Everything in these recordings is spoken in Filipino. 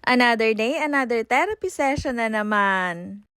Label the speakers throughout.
Speaker 1: Another day, another therapy session na naman.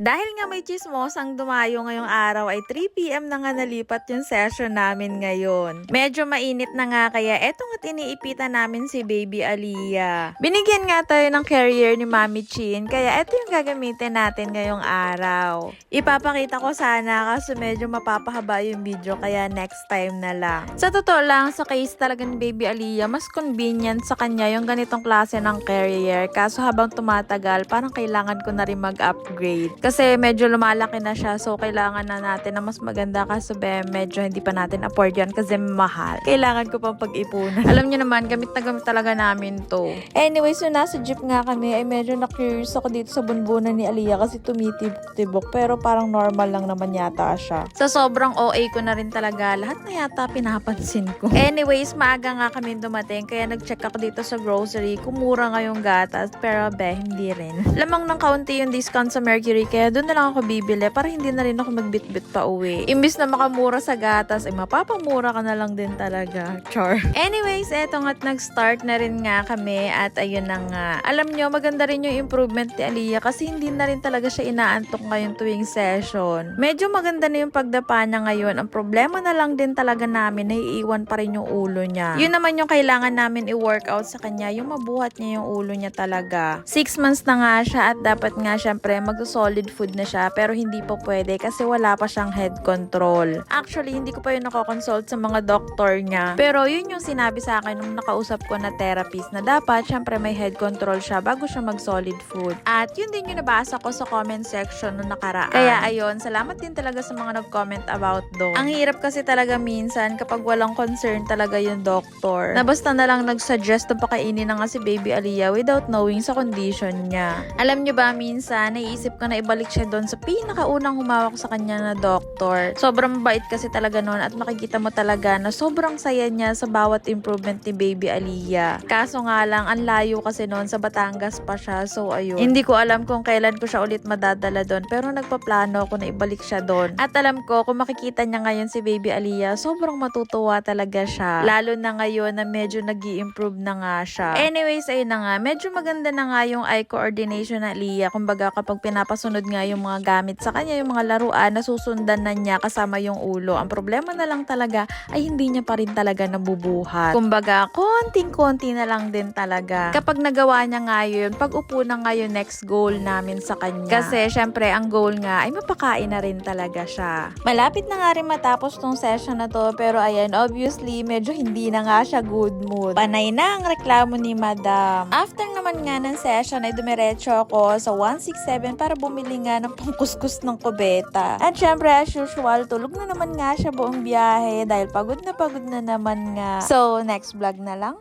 Speaker 1: Dahil nga may chismosang dumayo ngayong araw ay 3 PM na nga nalipat yung session namin ngayon. Medyo mainit na nga kaya eto nga't iniipitan namin si Baby Aliyah. Binigyan nga tayo ng carrier ni Mami Chin kaya eto yung gagamitin natin ngayong araw. Ipapakita ko sana kasi medyo mapapahaba yung video kaya next time na lang. Sa totoo lang, sa case talaga ni Baby Aliyah, mas convenient sa kanya yung ganitong klase ng carrier. Kaso habang tumatagal, parang kailangan ko na rin mag-upgrade. Kasi medyo lumalaki na siya, so kailangan na natin na mas maganda kasi medyo hindi pa natin afford yan kasi mahal. Kailangan ko pang pag-ipunan. Alam niyo naman, gamit na gamit talaga namin to. Anyway, so nasa jeep nga kami, ay medyo na-curious ako dito sa bunbunan ni Aliyah kasi tumitibok, pero parang normal lang naman yata siya. Sa sobrang OA ko na rin talaga, lahat na yata pinapansin ko. Anyways, maaga nga kami dumating, kaya nag-check ako dito sa grocery, kumura nga yung gatas, pero hindi rin. Lamang ng kaunti yung discount sa Mercury, kaya doon na lang ako bibili para hindi na rin ako magbitbit pa uwi. Imbis na makamura sa gatas, ay mapapamura ka na lang din talaga. Char. Anyways, eto nga't nag-start na rin nga kami at ayun na nga. Alam nyo, maganda rin yung improvement ni Aliyah kasi hindi na rin talaga siya inaantok ngayon tuwing session. Medyo maganda na yung pagdapa niya ngayon. Ang problema na lang din talaga namin, naiiwan pa rin yung ulo niya. Yun naman yung kailangan namin i-workout sa kanya, yung mabuhat niya yung ulo niya talaga. 6 months na nga siya at dapat nga syempre mag-solid food na siya pero hindi pa pwede kasi wala pa siyang head control. Actually, hindi ko pa yun nakakonsult sa mga doktor niya. Pero yun yung sinabi sa akin nung nakausap ko na therapist na dapat syempre may head control siya bago siya mag-solid food. At yun din yung nabasa ko sa comment section nung nakaraan. Kaya ayun, salamat din talaga sa mga nag-comment about doon. Ang hirap kasi talaga minsan kapag walang concern talaga yung doktor. Na basta na lang nag-suggest na pakainin na nga si Baby Aliyah without knowing sa condition niya. Alam nyo ba, minsan naiisip ko na ibalik siya doon sa pinakaunang humawak sa kanya na doktor. Sobrang mabait kasi talaga noon at makikita mo talaga na sobrang saya niya sa bawat improvement ni Baby Aliyah. Kaso nga lang, ang layo kasi noon, sa Batangas pa siya. So ayun, hindi ko alam kung kailan ko siya ulit madadala doon pero nagpaplano ako na ibalik siya doon. At alam ko, kung makikita niya ngayon si Baby Aliyah, sobrang matutuwa talaga siya. Lalo na ngayon na medyo nag-i-improve na nga siya. Anyways, ayun na nga, medyo maganda na nga yung eye coordination na Aliyah. Kumbaga kapag pinapasunod nga yung mga gamit sa kanya, yung mga laruan, nasusundan na niya kasama yung ulo. Ang problema na lang talaga ay hindi niya pa rin talaga nabubuhat. Kumbaga, konting-konti na lang din talaga. Kapag nagawa niya nga yun, pag upo na nga yung next goal namin sa kanya. Kasi syempre, ang goal nga ay mapakain na rin talaga siya. Malapit na nga rin matapos tong session na to, pero ayan, obviously, medyo hindi na nga siya good mood. Panay na ang reklamo ni Madam. After naman nga ng session ay dumiretso ako sa 167 para bumili nga ng pangkuskus ng kubeta. At syempre, as usual, tulog na naman nga siya buong biyahe dahil pagod na naman nga. So, next vlog na lang.